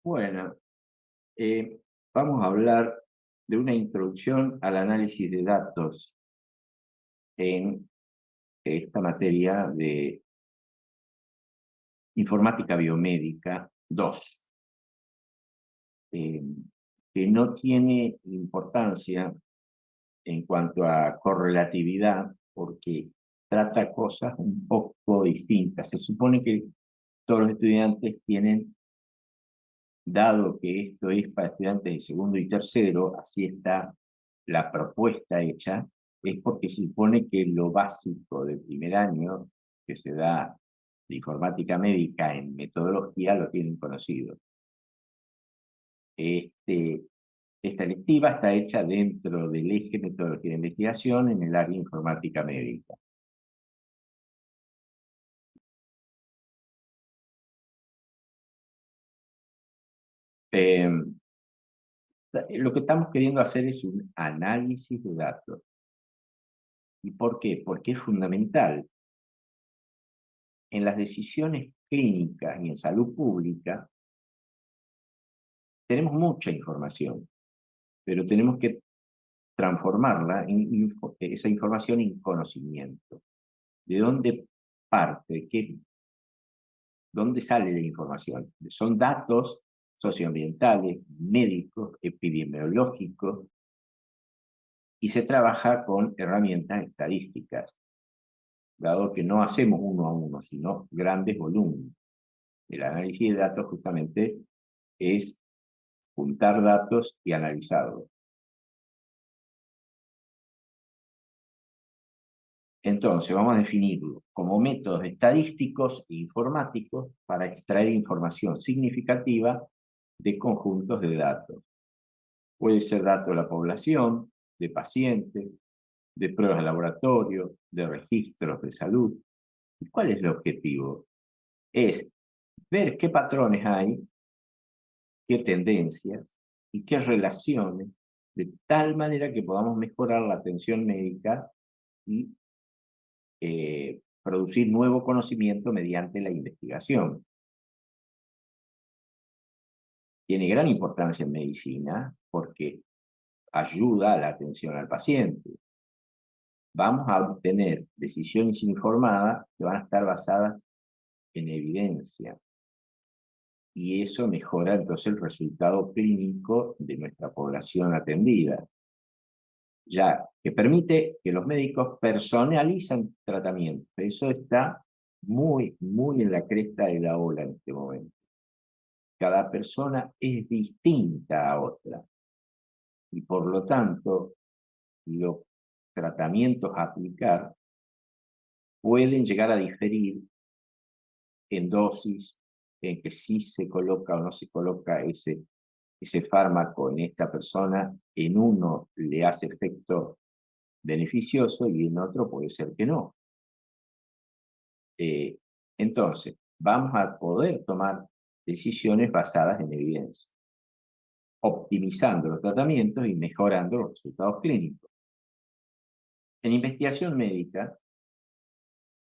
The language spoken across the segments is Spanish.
Bueno, vamos a hablar de una introducción al análisis de datos en esta materia de informática biomédica 2, eh, que no tiene importancia en cuanto a correlatividad porque trata cosas un poco distintas. Se supone que todos los estudiantes tienen, dado que esto es para estudiantes de segundo y tercero, así está la propuesta hecha, es porque se supone que lo básico del primer año que se da de informática médica en metodología lo tienen conocido. Esta electiva está hecha dentro del eje metodología de investigación en el área de informática médica. Lo que estamos queriendo hacer es un análisis de datos. ¿Y por qué? Porque es fundamental. En las decisiones clínicas y en salud pública tenemos mucha información, pero tenemos que transformarla esa información en conocimiento. ¿De dónde parte? ¿Dónde sale la información? Son datos socioambientales, médicos, epidemiológicos, y se trabaja con herramientas estadísticas, dado que no hacemos uno a uno, sino grandes volúmenes. El análisis de datos justamente es juntar datos y analizarlos. Entonces, vamos a definirlo como métodos estadísticos e informáticos para extraer información significativa de conjuntos de datos. Puede ser datos de la población, de pacientes, de pruebas de laboratorio, de registros de salud. ¿Y cuál es el objetivo? Es ver qué patrones hay, qué tendencias y qué relaciones, de tal manera que podamos mejorar la atención médica y producir nuevo conocimiento mediante la investigación. Tiene gran importancia en medicina porque ayuda a la atención al paciente. Vamos a obtener decisiones informadas que van a estar basadas en evidencia. Y eso mejora entonces el resultado clínico de nuestra población atendida, ya que permite que los médicos personalizan tratamientos. Eso está muy en la cresta de la ola en este momento. Cada persona es distinta a otra y por lo tanto los tratamientos a aplicar pueden llegar a diferir en dosis, en que sí se coloca o no se coloca ese fármaco en esta persona, en uno le hace efecto beneficioso y en otro puede ser que no. Entonces, vamos a poder tomar decisiones basadas en evidencia, optimizando los tratamientos y mejorando los resultados clínicos. En investigación médica,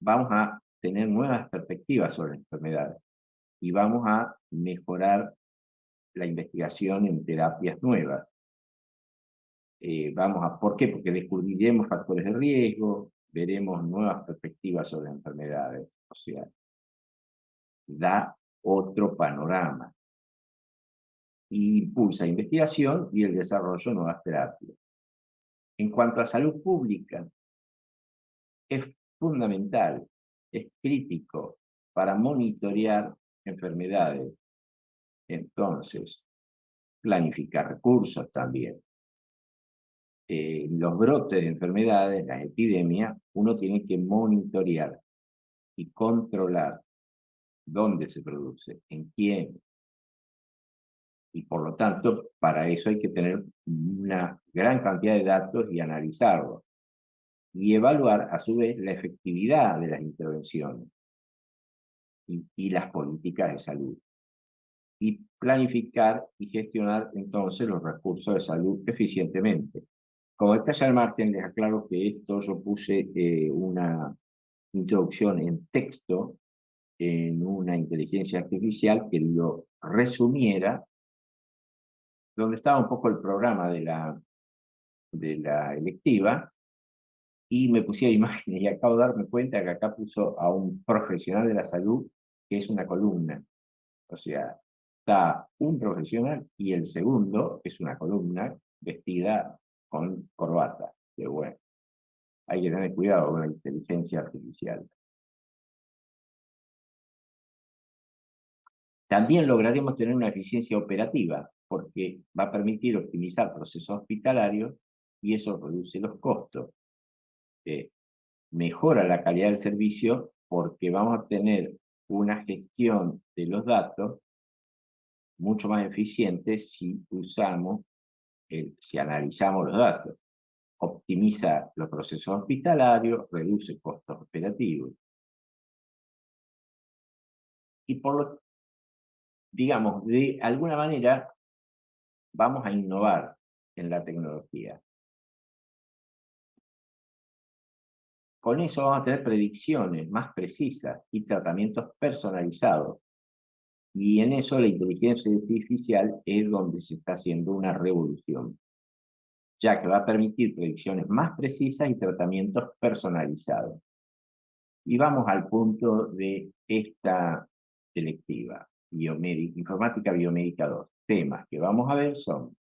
vamos a tener nuevas perspectivas sobre las enfermedades y vamos a mejorar la investigación en terapias nuevas. ¿Por qué? Porque descubriremos factores de riesgo, veremos nuevas perspectivas sobre enfermedades, o sea, da otro panorama. Y impulsa investigación y el desarrollo de nuevas terapias. En cuanto a salud pública, es fundamental, es crítico para monitorear enfermedades. Entonces, planificar recursos también. Los brotes de enfermedades, las epidemias, uno tiene que monitorear y controlar dónde se produce, en quién. Y por lo tanto, para eso hay que tener una gran cantidad de datos y analizarlos. Y evaluar a su vez la efectividad de las intervenciones y las políticas de salud. Y planificar y gestionar entonces los recursos de salud eficientemente. Como detalle al margen, les aclaro que esto yo puse una introducción en texto en una inteligencia artificial que lo resumiera, donde estaba un poco el programa de la electiva, y me pusieron imágenes, y acabo de darme cuenta que acá puso a un profesional de la salud, que es una columna. O sea, está un profesional y el segundo es una columna vestida con corbata. Que bueno, hay que tener cuidado con la inteligencia artificial. También lograremos tener una eficiencia operativa, porque va a permitir optimizar procesos hospitalarios y eso reduce los costos. Mejora la calidad del servicio porque vamos a tener una gestión de los datos mucho más eficiente si analizamos los datos. Optimiza los procesos hospitalarios, reduce costos operativos. Y digamos, de alguna manera vamos a innovar en la tecnología. Con eso vamos a tener predicciones más precisas y tratamientos personalizados. Y en eso la inteligencia artificial es donde se está haciendo una revolución, ya que va a permitir predicciones más precisas y tratamientos personalizados. Y vamos al punto de esta selectiva, informática biomédica 2. Temas que vamos a ver son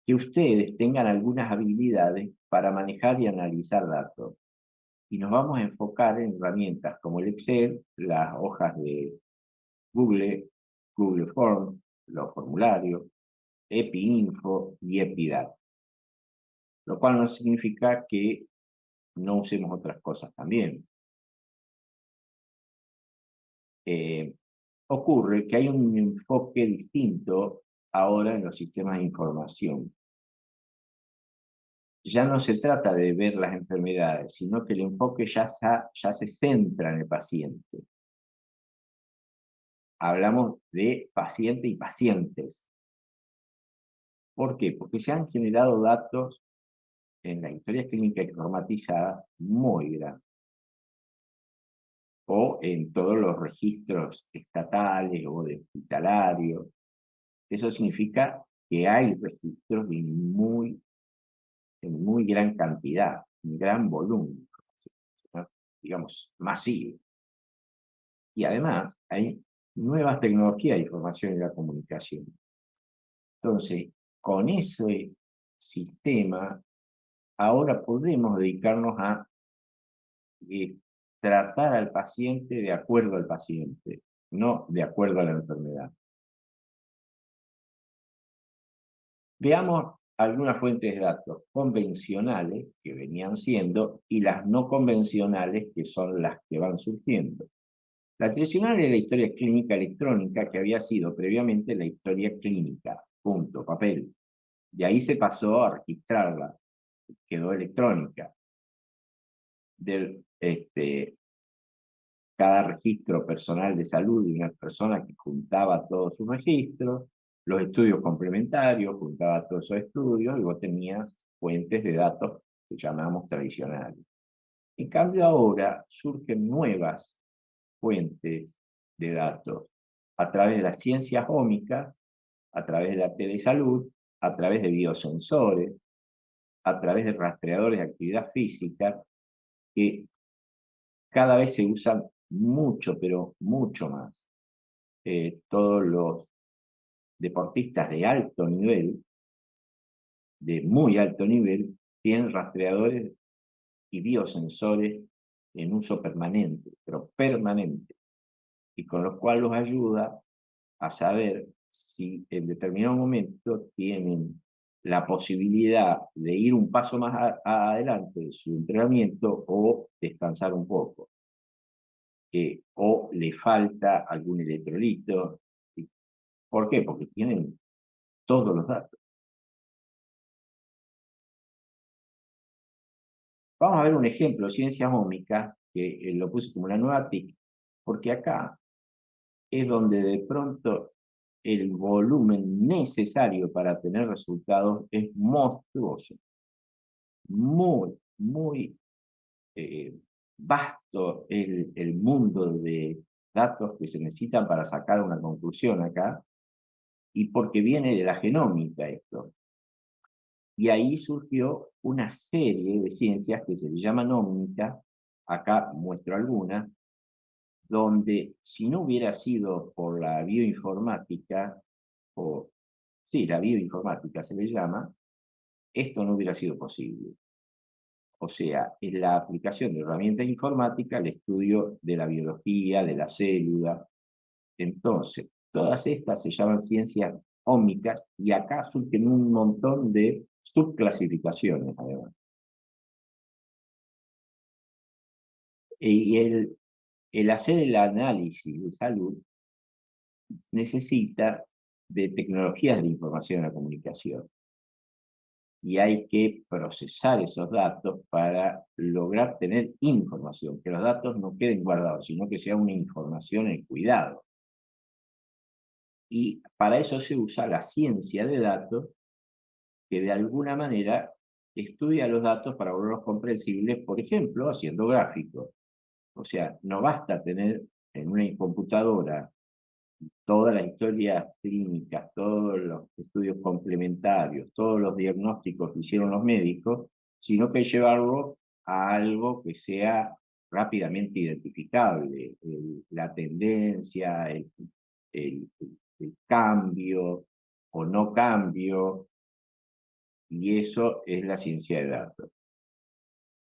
que ustedes tengan algunas habilidades para manejar y analizar datos. Y nos vamos a enfocar en herramientas como el Excel, las hojas de Google Forms, los formularios, EpiInfo y EpiData. Lo cual no significa que no usemos otras cosas también. Ocurre que hay un enfoque distinto ahora en los sistemas de información. Ya no se trata de ver las enfermedades, sino que el enfoque ya se centra en el paciente. Hablamos de paciente y pacientes. ¿Por qué? Porque se han generado datos en la historia clínica informatizada muy grandes, o en todos los registros estatales o de hospitalarios. Eso significa que hay registros en muy gran cantidad, en gran volumen, ¿no? Digamos, masivo. Y además hay nuevas tecnologías de información y la comunicación. Entonces, con ese sistema, ahora podemos dedicarnos a tratar al paciente de acuerdo al paciente, no de acuerdo a la enfermedad. Veamos algunas fuentes de datos convencionales que venían siendo y las no convencionales que son las que van surgiendo. La tradicional es la historia clínica electrónica, que había sido previamente la historia clínica, punto, papel. De ahí se pasó a registrarla, quedó electrónica. Cada registro personal de salud de una persona que juntaba todos sus registros, los estudios complementarios, juntaba todos esos estudios, y vos tenías fuentes de datos que llamamos tradicionales. En cambio ahora surgen nuevas fuentes de datos a través de las ciencias ómicas, a través de la telesalud, a través de biosensores, a través de rastreadores de actividad física, que cada vez se usan mucho, pero mucho más. Todos los deportistas de alto nivel, de muy alto nivel, tienen rastreadores y biosensores en uso permanente, pero permanente, y con lo cual los ayuda a saber si en determinado momento tienen la posibilidad de ir un paso más adelante de su entrenamiento o descansar un poco, o le falta algún electrolito. ¿Por qué? Porque tienen todos los datos. Vamos a ver un ejemplo, ciencias ómicas, que lo puse como una nueva TIC, porque acá es donde de pronto el volumen necesario para tener resultados es monstruoso, muy, muy vasto el mundo de datos que se necesitan para sacar una conclusión acá, y porque viene de la genómica esto. Y ahí surgió una serie de ciencias que se le llaman ómnica, acá muestro algunas, donde si no hubiera sido por la bioinformática, o sí, la bioinformática se le llama, esto no hubiera sido posible. O sea, es la aplicación de herramientas informáticas al estudio de la biología, de la célula. Entonces, todas estas se llaman ciencias ómicas y acá surgen un montón de subclasificaciones, además. Y el hacer el análisis de salud necesita de tecnologías de información y la comunicación. Y hay que procesar esos datos para lograr tener información, que los datos no queden guardados, sino que sea una información en cuidado. Y para eso se usa la ciencia de datos, que de alguna manera estudia los datos para volverlos comprensibles, por ejemplo, haciendo gráficos. O sea, no basta tener en una computadora todas las historias clínicas, todos los estudios complementarios, todos los diagnósticos que hicieron los médicos, sino que llevarlo a algo que sea rápidamente identificable, la tendencia, el cambio o no cambio, y eso es la ciencia de datos,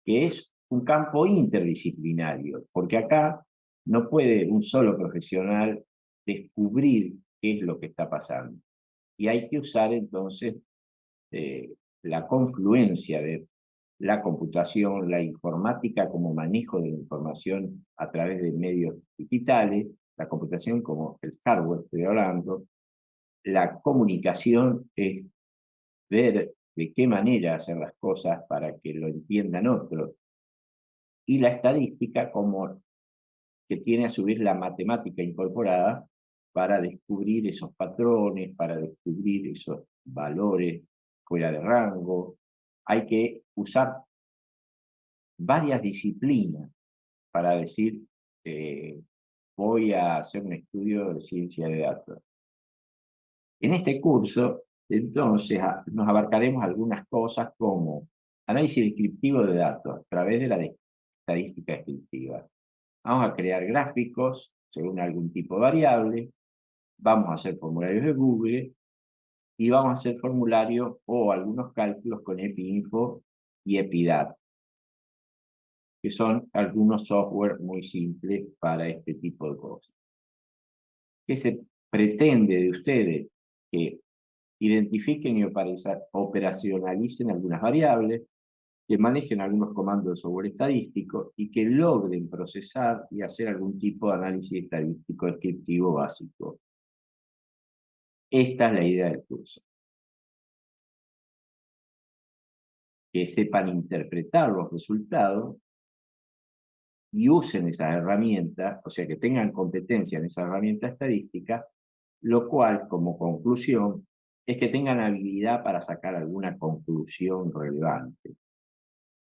que es un campo interdisciplinario, porque acá no puede un solo profesional descubrir qué es lo que está pasando. Y hay que usar entonces la confluencia de la computación, la informática como manejo de la información a través de medios digitales, la computación como el hardware, estoy hablando, la comunicación es ver de qué manera hacer las cosas para que lo entiendan otros, y la estadística como que tiene a su vez la matemática incorporada para descubrir esos patrones, para descubrir esos valores fuera de rango. Hay que usar varias disciplinas para decir, voy a hacer un estudio de ciencia de datos. En este curso, entonces, nos abarcaremos algunas cosas como análisis descriptivo de datos a través de la estadística descriptiva. Vamos a crear gráficos según algún tipo de variable, vamos a hacer formularios de Google y vamos a hacer formularios o algunos cálculos con EpiInfo y EpiData, que son algunos software muy simples para este tipo de cosas. ¿Qué se pretende de ustedes? Que identifiquen y operacionalicen algunas variables, que manejen algunos comandos de software estadístico y que logren procesar y hacer algún tipo de análisis estadístico descriptivo básico. Esta es la idea del curso. Que sepan interpretar los resultados y usen esas herramientas, o sea, que tengan competencia en esa herramienta estadística, lo cual, como conclusión, es que tengan habilidad para sacar alguna conclusión relevante.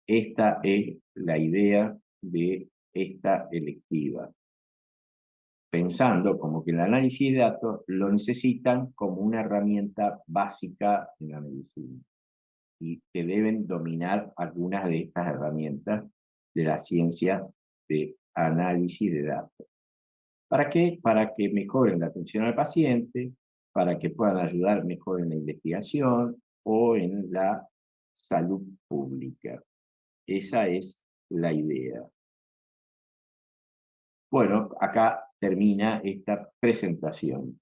Esta es la idea de esta electiva, pensando como que el análisis de datos lo necesitan como una herramienta básica en la medicina y que deben dominar algunas de estas herramientas de las ciencias de análisis de datos. ¿Para qué? Para que mejoren la atención al paciente, para que puedan ayudar mejor en la investigación o en la salud pública. Esa es la idea. Bueno, acá termina esta presentación.